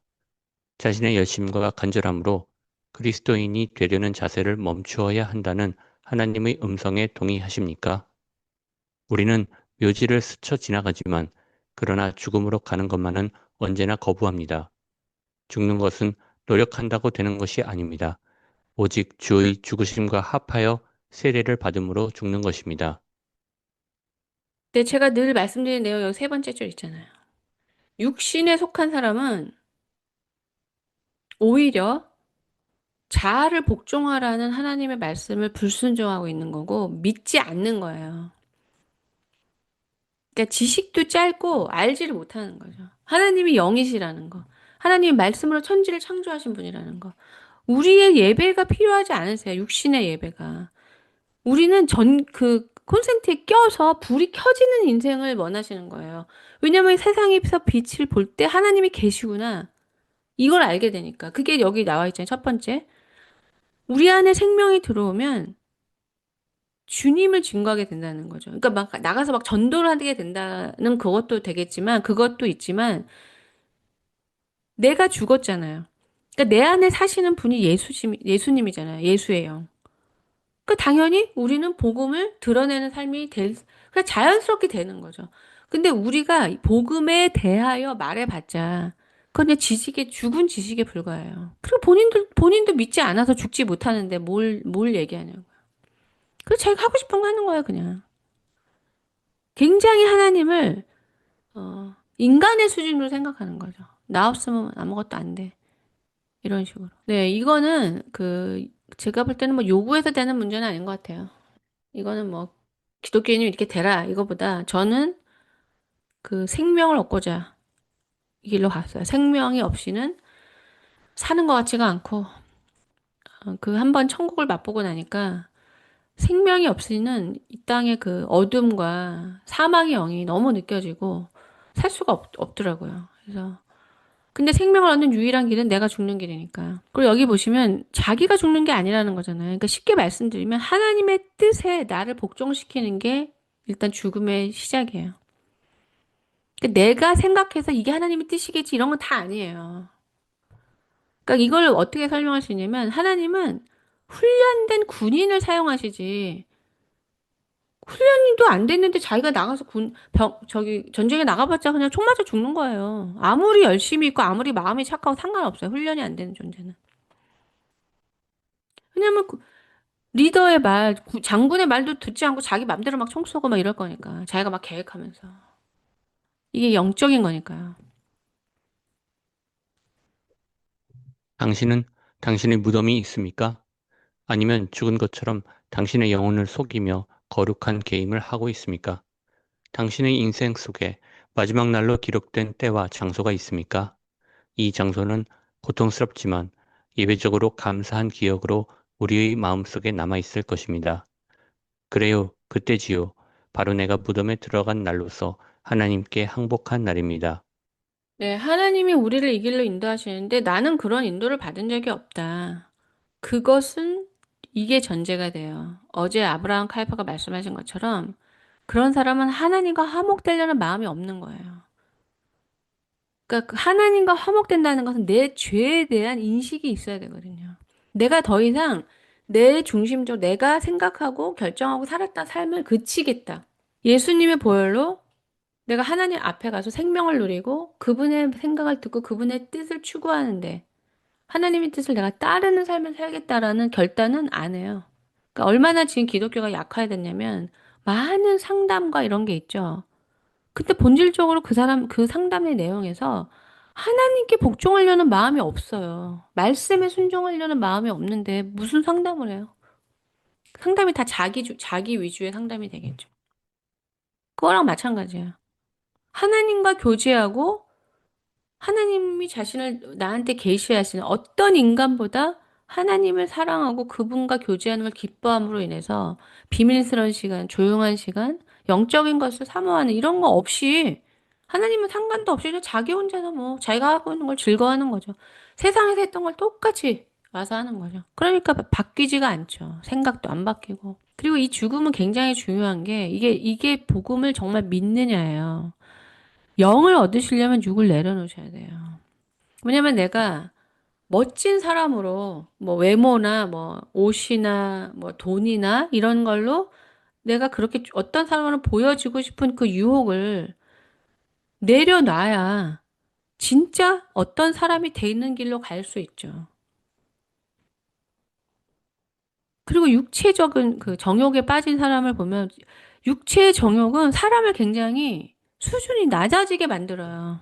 자신의 열심과 간절함으로 그리스도인이 되려는 자세를 멈추어야 한다는 하나님의 음성에 동의하십니까? 우리는 묘지를 스쳐 지나가지만 그러나 죽음으로 가는 것만은 언제나 거부합니다. 죽는 것은 노력한다고 되는 것이 아닙니다. 오직 주의 죽으심과 합하여 세례를 받음으로 죽는 것입니다. 근데 제가 늘 말씀드리는 내용 여기 세 번째 줄 있잖아요. 육신에 속한 사람은 오히려 자아를 복종하라는 하나님의 말씀을 불순종하고 있는 거고 믿지 않는 거예요. 그러니까 지식도 짧고 알지를 못하는 거죠. 하나님이 영이시라는 거. 하나님이 말씀으로 천지를 창조하신 분이라는 거. 우리의 예배가 필요하지 않으세요. 육신의 예배가. 우리는 그 콘센트에 껴서 불이 켜지는 인생을 원하시는 거예요. 왜냐면 세상에서 빛을 볼 때 하나님이 계시구나. 이걸 알게 되니까. 그게 여기 나와 있잖아요. 첫 번째. 우리 안에 생명이 들어오면 주님을 증거하게 된다는 거죠. 그러니까 막 나가서 막 전도를 하게 된다는 그것도 되겠지만, 그것도 있지만, 내가 죽었잖아요. 그러니까 내 안에 사시는 분이 예수님이잖아요. 예수예요. 그러니까 당연히 우리는 복음을 드러내는 삶이 그냥 자연스럽게 되는 거죠. 근데 우리가 복음에 대하여 말해봤자, 그건 그냥 죽은 지식에 불과해요. 그리고 본인도 믿지 않아서 죽지 못하는데 뭘 얘기하냐고. 그래서 자기가 하고 싶은 거 하는 거예요, 그냥. 굉장히 하나님을, 인간의 수준으로 생각하는 거죠. 나 없으면 아무것도 안 돼. 이런 식으로. 네, 이거는 제가 볼 때는 뭐 요구해서 되는 문제는 아닌 것 같아요. 이거는 뭐 기독교인이 이렇게 되라 이거보다 저는 그 생명을 얻고자 이 길로 갔어요. 생명이 없이는 사는 것 같지가 않고 그 한 번 천국을 맛보고 나니까 생명이 없이는 이 땅의 그 어둠과 사망의 영이 너무 느껴지고 살 수가 없더라고요. 그래서 근데 생명을 얻는 유일한 길은 내가 죽는 길이니까. 그리고 여기 보시면 자기가 죽는 게 아니라는 거잖아요. 그러니까 쉽게 말씀드리면 하나님의 뜻에 나를 복종시키는 게 일단 죽음의 시작이에요. 그러니까 내가 생각해서 이게 하나님의 뜻이겠지 이런 건 다 아니에요. 그러니까 이걸 어떻게 설명할 수 있냐면 하나님은 훈련된 군인을 사용하시지 훈련도 안 됐는데 자기가 나가서 전쟁에 나가봤자 그냥 총 맞아 죽는 거예요. 아무리 열심히 있고 아무리 마음이 착하고 상관없어요. 훈련이 안 되는 존재는. 왜냐면 리더의 장군의 말도 듣지 않고 자기 맘대로 막 총 쏘고 막 이럴 거니까. 자기가 막 계획하면서. 이게 영적인 거니까요. 당신은 당신의 무덤이 있습니까? 아니면 죽은 것처럼 당신의 영혼을 속이며 거룩한 게임을 하고 있습니까? 당신의 인생 속에 마지막 날로 기록된 때와 장소가 있습니까? 이 장소는 고통스럽지만 예배적으로 감사한 기억으로 우리의 마음속에 남아 있을 것입니다. 그래요, 그때지요. 바로 내가 무덤에 들어간 날로서 하나님께 항복한 날입니다. 네, 하나님이 우리를 이 길로 인도하시는데 나는 그런 인도를 받은 적이 없다. 그것은 이게 전제가 돼요. 어제 아브라함 칼파가 말씀하신 것처럼 그런 사람은 하나님과 화목되려는 마음이 없는 거예요. 그러니까 그 하나님과 화목된다는 것은 내 죄에 대한 인식이 있어야 되거든요. 내가 더 이상 내 중심적 내가 생각하고 결정하고 살았던 삶을 그치겠다. 예수님의 보혈로 내가 하나님 앞에 가서 생명을 누리고 그분의 생각을 듣고 그분의 뜻을 추구하는데 하나님의 뜻을 내가 따르는 삶을 살겠다라는 결단은 안 해요. 그러니까 얼마나 지금 기독교가 약화됐냐면 많은 상담과 이런 게 있죠. 근데 본질적으로 그 상담의 내용에서 하나님께 복종하려는 마음이 없어요. 말씀에 순종하려는 마음이 없는데 무슨 상담을 해요? 상담이 다 자기 위주의 상담이 되겠죠. 그거랑 마찬가지예요. 하나님과 교제하고 하나님이 자신을 나한테 계시하시는 어떤 인간보다 하나님을 사랑하고 그분과 교제하는 걸 기뻐함으로 인해서 비밀스러운 시간, 조용한 시간, 영적인 것을 사모하는 이런 거 없이 하나님은 상관도 없이 그냥 자기 혼자서 뭐 자기가 하고 있는 걸 즐거워하는 거죠. 세상에서 했던 걸 똑같이 와서 하는 거죠. 그러니까 바뀌지가 않죠. 생각도 안 바뀌고. 그리고 이 죽음은 굉장히 중요한 게 이게 복음을 정말 믿느냐예요. 영을 얻으시려면 육을 내려놓으셔야 돼요. 왜냐면 내가 멋진 사람으로 뭐 외모나 뭐 옷이나 뭐 돈이나 이런 걸로 내가 그렇게 어떤 사람으로 보여지고 싶은 그 유혹을 내려놔야 진짜 어떤 사람이 돼 있는 길로 갈 수 있죠. 그리고 육체적인 그 정욕에 빠진 사람을 보면 육체의 정욕은 사람을 굉장히 수준이 낮아지게 만들어요.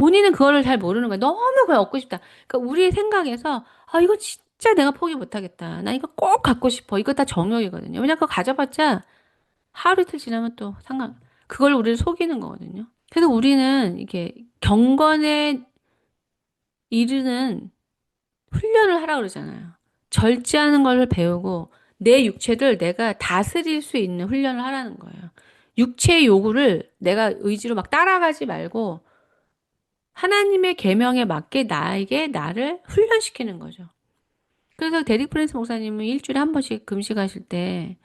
본인은 그거를 잘 모르는 거야. 너무 그걸 얻고 싶다. 그러니까 우리의 생각에서 아 이거 진짜 내가 포기 못하겠다. 나 이거 꼭 갖고 싶어. 이거 다 정욕이거든요. 왜냐 그거 가져봤자 하루 이틀 지나면 또 그걸 우리를 속이는 거거든요. 그래서 우리는 이게 경건에 이르는 훈련을 하라 그러잖아요. 절제하는 걸 배우고 내 육체를 내가 다스릴 수 있는 훈련을 하라는 거예요. 육체의 요구를 내가 의지로 막 따라가지 말고 하나님의 계명에 맞게 나에게 나를 훈련시키는 거죠. 그래서 데릭 프랜스 목사님은 일주일에 한 번씩 금식하실 때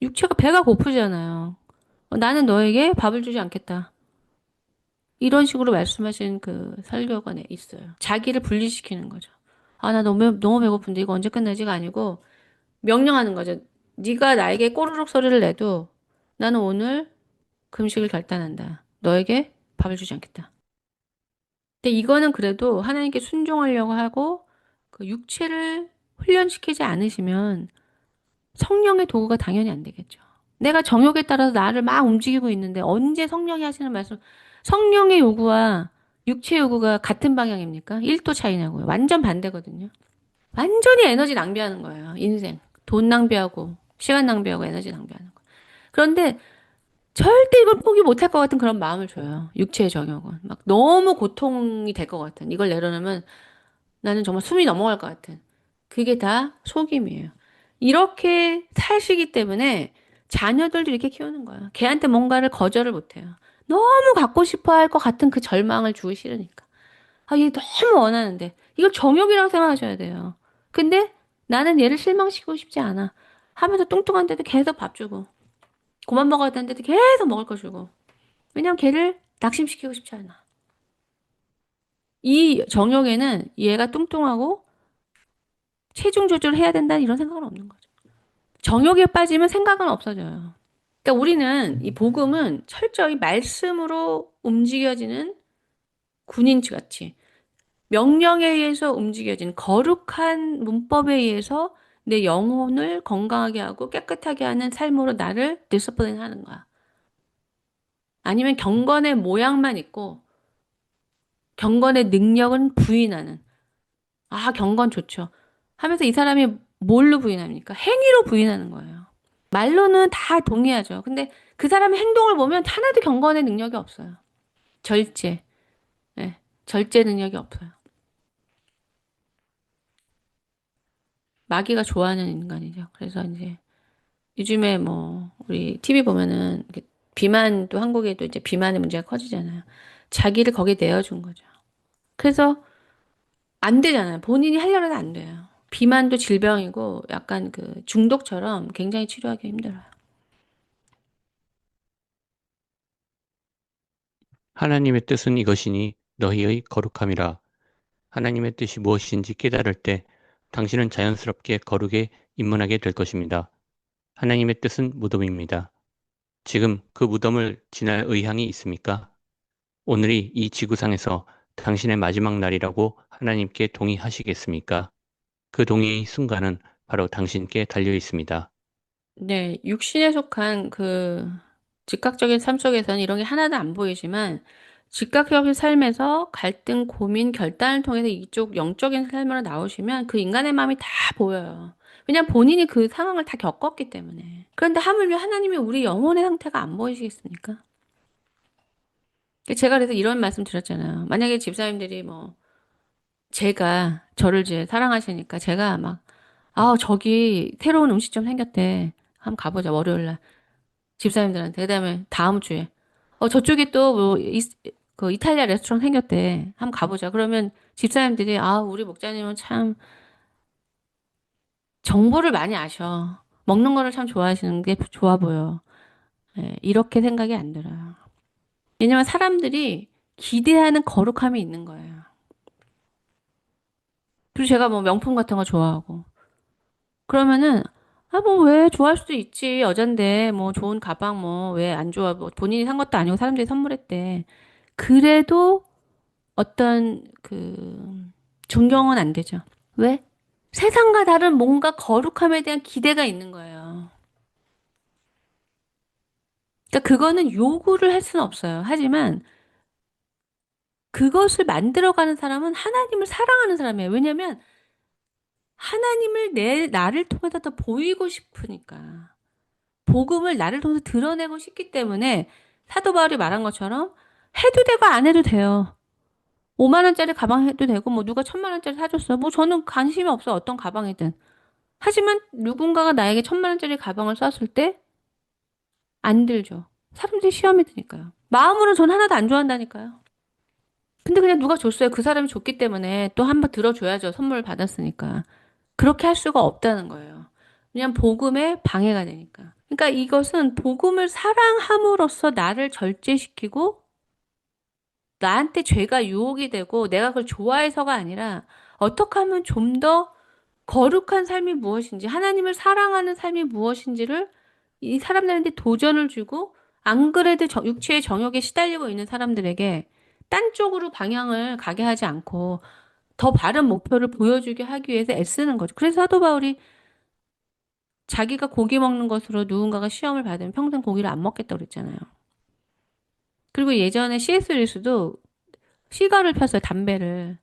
육체가 배가 고프잖아요. 나는 너에게 밥을 주지 않겠다. 이런 식으로 말씀하신 그 설교가 있어요. 자기를 분리시키는 거죠. 아, 나 너무 배고픈데 이거 언제 끝나지가 아니고 명령하는 거죠. 네가 나에게 꼬르륵 소리를 내도 나는 오늘 금식을 결단한다. 너에게 밥을 주지 않겠다. 근데 이거는 그래도 하나님께 순종하려고 하고 그 육체를 훈련시키지 않으시면 성령의 도구가 당연히 안 되겠죠. 내가 정욕에 따라서 나를 막 움직이고 있는데 언제 성령이 하시는 말씀, 성령의 요구와 육체 요구가 같은 방향입니까? 1도 차이 나고요. 완전 반대거든요. 완전히 에너지 낭비하는 거예요. 인생. 돈 낭비하고, 시간 낭비하고, 에너지 낭비하는 거. 그런데 절대 이걸 포기 못할 것 같은 그런 마음을 줘요. 육체의 정욕은. 막 너무 고통이 될 것 같은. 이걸 내려놓으면 나는 정말 숨이 넘어갈 것 같은. 그게 다 속임이에요. 이렇게 사시기 때문에 자녀들도 이렇게 키우는 거예요. 걔한테 뭔가를 거절을 못해요. 너무 갖고 싶어 할 것 같은 그 절망을 주기 싫으니까. 아, 얘 너무 원하는데. 이걸 정욕이라고 생각하셔야 돼요. 근데 나는 얘를 실망시키고 싶지 않아. 하면서 뚱뚱한데도 계속 밥 주고. 그만 먹어야 되는데도 계속 먹을 거 주고. 왜냐면 걔를 낙심시키고 싶지 않아. 이 정욕에는 얘가 뚱뚱하고 체중 조절을 해야 된다는 이런 생각은 없는 거죠. 정욕에 빠지면 생각은 없어져요. 그러니까 우리는 이 복음은 철저히 말씀으로 움직여지는 군인치 같이 명령에 의해서 움직여진 거룩한 문법에 의해서 내 영혼을 건강하게 하고 깨끗하게 하는 삶으로 나를 디스플레인 하는 거야. 아니면 경건의 모양만 있고 경건의 능력은 부인하는. 아, 경건 좋죠. 하면서 이 사람이 뭘로 부인합니까? 행위로 부인하는 거예요. 말로는 다 동의하죠. 근데 그 사람의 행동을 보면 하나도 경건의 능력이 없어요. 절제. 네, 절제 능력이 없어요. 마귀가 좋아하는 인간이죠. 그래서 이제 요즘에 뭐 우리 TV 보면은 이렇게 비만도 한국에도 이제 비만의 문제가 커지잖아요. 자기를 거기에 내어준 거죠. 그래서 안 되잖아요. 본인이 하려고 해도 안 돼요. 비만도 질병이고 약간 그 중독처럼 굉장히 치료하기 힘들어요. 하나님의 뜻은 이것이니 너희의 거룩함이라. 하나님의 뜻이 무엇인지 깨달을 때 당신은 자연스럽게 거룩에 입문하게 될 것입니다. 하나님의 뜻은 무덤입니다. 지금 그 무덤을 지날 의향이 있습니까? 오늘이 이 지구상에서 당신의 마지막 날이라고 하나님께 동의하시겠습니까? 그 동의의 순간은 바로 당신께 달려 있습니다. 네, 육신에 속한 그 즉각적인 삶 속에서는 이런 게 하나도 안 보이지만 즉각적인 삶에서 갈등, 고민, 결단을 통해서 이쪽 영적인 삶으로 나오시면 그 인간의 마음이 다 보여요. 왜냐면 본인이 그 상황을 다 겪었기 때문에. 그런데 하물며 하나님이 우리 영혼의 상태가 안 보이시겠습니까? 제가 그래서 이런 말씀 드렸잖아요. 만약에 집사님들이 뭐 제가 저를 이제 사랑하시니까 제가 막 저기 새로운 음식점 생겼대. 한번 가보자, 월요일 날. 집사님들한테. 그다음에 다음 주에 저쪽에 또 뭐 그 이탈리아 레스토랑 생겼대. 한번 가보자. 그러면 집사님들이 우리 목자님은 참 정보를 많이 아셔. 먹는 거를 참 좋아하시는 게 좋아 보여. 예, 이렇게 생각이 안 들어요. 왜냐면 사람들이 기대하는 거룩함이 있는 거예요. 그리고 제가 뭐 명품 같은 거 좋아하고 그러면은 뭐 왜 좋아할 수도 있지. 여잔데 뭐 좋은 가방 뭐 왜 안 좋아. 뭐 본인이 산 것도 아니고 사람들이 선물했대. 그래도 어떤 그 존경은 안 되죠. 왜? 세상과 다른 뭔가 거룩함에 대한 기대가 있는 거예요. 그러니까 그거는 요구를 할 수는 없어요. 하지만 그것을 만들어가는 사람은 하나님을 사랑하는 사람이에요. 왜냐면 하나님을 나를 통해서 더 보이고 싶으니까. 복음을 나를 통해서 드러내고 싶기 때문에 사도 바울이 말한 것처럼 해도 되고 안 해도 돼요. 5만 원짜리 가방 해도 되고 뭐 누가 1,000만 원짜리 사줬어. 뭐 저는 관심이 없어. 어떤 가방이든. 하지만 누군가가 나에게 1,000만 원짜리 가방을 쐈을 때 안 들죠. 사람들이 시험이 드니까요. 마음으로는 전 하나도 안 좋아한다니까요. 근데 그냥 누가 줬어요. 그 사람이 줬기 때문에 또 한번 들어줘야죠. 선물을 받았으니까. 그렇게 할 수가 없다는 거예요. 그냥 복음에 방해가 되니까. 그러니까 이것은 복음을 사랑함으로써 나를 절제시키고 나한테 죄가 유혹이 되고 내가 그걸 좋아해서가 아니라 어떻게 하면 좀 더 거룩한 삶이 무엇인지, 하나님을 사랑하는 삶이 무엇인지를 이 사람들한테 도전을 주고 안 그래도 육체의 정욕에 시달리고 있는 사람들에게 딴 쪽으로 방향을 가게 하지 않고 더 바른 목표를 보여주게 하기 위해서 애쓰는 거죠. 그래서 사도 바울이 자기가 고기 먹는 것으로 누군가가 시험을 받으면 평생 고기를 안 먹겠다고 그랬잖아요. 그리고 예전에 C.S. 루이스도 시가를 폈어요, 담배를.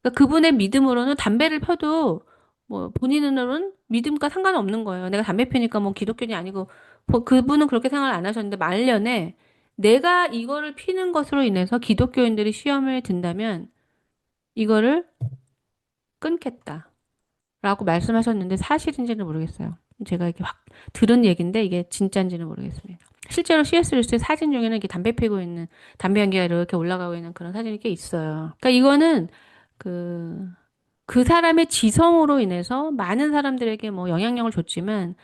그러니까 그분의 믿음으로는 담배를 펴도 뭐 본인으로는 믿음과 상관없는 거예요. 내가 담배 피니까 뭐 기독교인이 아니고 그분은 그렇게 생각을 안 하셨는데 말년에 내가 이거를 피는 것으로 인해서 기독교인들이 시험을 든다면 이거를 끊겠다. 라고 말씀하셨는데 사실인지는 모르겠어요. 제가 이렇게 확 들은 얘기인데 이게 진짜인지는 모르겠습니다. 실제로 C.S. 루이스의 사진 중에는 이렇게 담배 피고 있는 담배 연기가 이렇게 올라가고 있는 그런 사진이 꽤 있어요. 그러니까 이거는 그, 그 사람의 지성으로 인해서 많은 사람들에게 뭐 영향력을 줬지만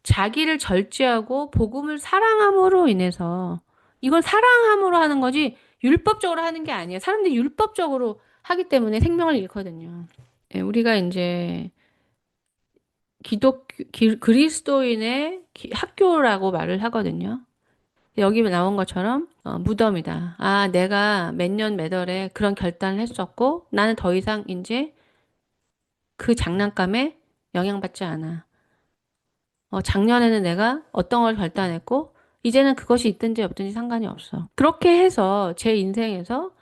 자기를 절제하고 복음을 사랑함으로 인해서 이건 사랑함으로 하는 거지 율법적으로 하는 게 아니에요. 사람들이 율법적으로 하기 때문에 생명을 잃거든요. 예, 우리가 이제 그리스도인의 학교라고 말을 하거든요. 여기 나온 것처럼 무덤이다. 아, 내가 몇 년 몇 월에 그런 결단을 했었고 나는 더 이상 이제 그 장난감에 영향받지 않아. 작년에는 내가 어떤 걸 결단했고 이제는 그것이 있든지 없든지 상관이 없어. 그렇게 해서 제 인생에서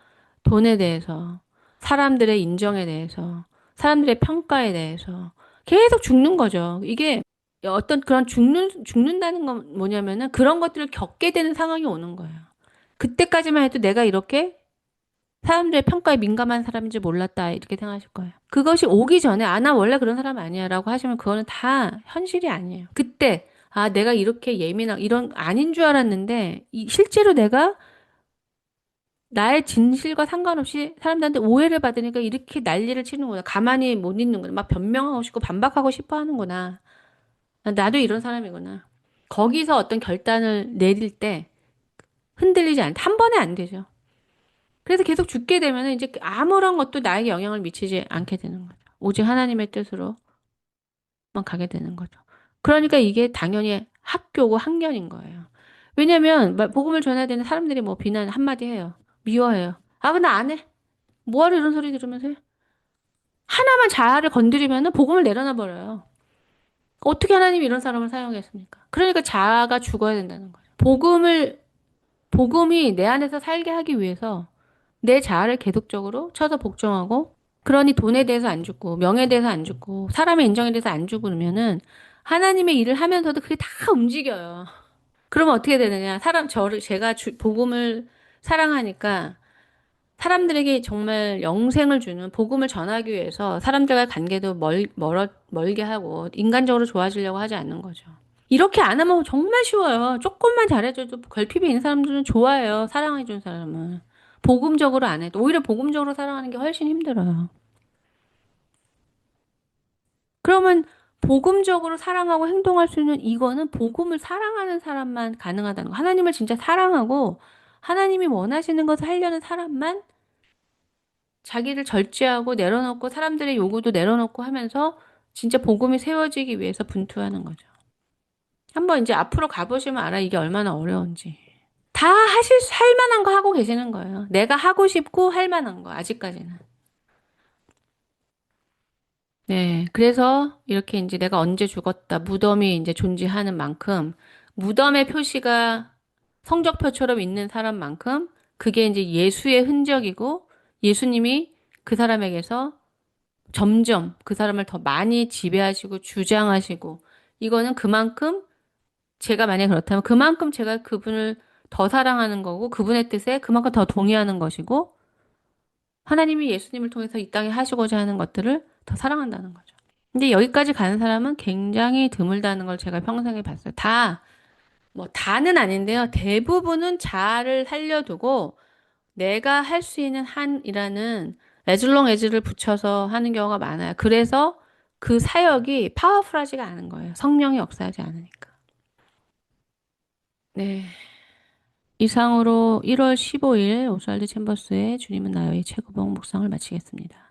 돈에 대해서, 사람들의 인정에 대해서, 사람들의 평가에 대해서 계속 죽는 거죠. 이게 어떤 그런 죽는다는 건 뭐냐면은 그런 것들을 겪게 되는 상황이 오는 거예요. 그때까지만 해도 내가 이렇게 사람들의 평가에 민감한 사람인지 몰랐다. 이렇게 생각하실 거예요. 그것이 오기 전에, 아, 나 원래 그런 사람 아니야. 라고 하시면 그거는 다 현실이 아니에요. 그때, 아, 내가 이렇게 이런, 아닌 줄 알았는데, 실제로 내가 나의 진실과 상관없이 사람들한테 오해를 받으니까 이렇게 난리를 치는구나. 가만히 못 있는구나. 막 변명하고 싶고 반박하고 싶어 하는구나. 나도 이런 사람이구나. 거기서 어떤 결단을 내릴 때 흔들리지 않다. 한 번에 안 되죠. 그래서 계속 죽게 되면 이제 아무런 것도 나에게 영향을 미치지 않게 되는 거죠. 오직 하나님의 뜻으로만 가게 되는 거죠. 그러니까 이게 당연히 학교고 학년인 거예요. 왜냐면 복음을 전해야 되는 사람들이 뭐 비난 한마디 해요. 미워해요. 아, 근데 안 해. 뭐하러 이런 소리 들으면서 해? 하나만 자아를 건드리면은 복음을 내려놔 버려요. 어떻게 하나님이 이런 사람을 사용했습니까? 그러니까 자아가 죽어야 된다는 거예요. 복음이 내 안에서 살게 하기 위해서 내 자아를 계속적으로 쳐서 복종하고, 그러니 돈에 대해서 안 죽고, 명예에 대해서 안 죽고, 사람의 인정에 대해서 안 죽고 그러면은 하나님의 일을 하면서도 그게 다 움직여요. 그러면 어떻게 되느냐? 제가 복음을 사랑하니까 사람들에게 정말 영생을 주는 복음을 전하기 위해서 사람들과의 관계도 멀게 하고 인간적으로 좋아지려고 하지 않는 거죠. 이렇게 안 하면 정말 쉬워요. 조금만 잘해줘도 결핍이 있는 사람들은 좋아해요. 사랑해준 사람은. 복음적으로 안 해도. 오히려 복음적으로 사랑하는 게 훨씬 힘들어요. 그러면 복음적으로 사랑하고 행동할 수 있는 이거는 복음을 사랑하는 사람만 가능하다는 거. 하나님을 진짜 사랑하고 하나님이 원하시는 것을 하려는 사람만 자기를 절제하고 내려놓고 사람들의 요구도 내려놓고 하면서 진짜 복음이 세워지기 위해서 분투하는 거죠. 한번 이제 앞으로 가보시면 알아. 이게 얼마나 어려운지. 할 만한 거 하고 계시는 거예요. 내가 하고 싶고 할 만한 거, 아직까지는. 네. 그래서 이렇게 이제 내가 언제 죽었다, 무덤이 이제 존재하는 만큼, 무덤의 표시가 성적표처럼 있는 사람만큼, 그게 이제 예수의 흔적이고, 예수님이 그 사람에게서 점점 그 사람을 더 많이 지배하시고 주장하시고 이거는 그만큼 제가 만약에 그렇다면 그만큼 제가 그분을 더 사랑하는 거고 그분의 뜻에 그만큼 더 동의하는 것이고 하나님이 예수님을 통해서 이 땅에 하시고자 하는 것들을 더 사랑한다는 거죠. 근데 여기까지 가는 사람은 굉장히 드물다는 걸 제가 평생에 봤어요. 뭐 다는 아닌데요. 대부분은 자아를 살려두고 내가 할 수 있는 한이라는 as long as를 붙여서 하는 경우가 많아요. 그래서 그 사역이 파워풀하지가 않은 거예요. 성령이 역사하지 않으니까. 네. 이상으로 1월 15일 오스왈드 챔버스의 주님은 나의 최고봉 묵상을 마치겠습니다.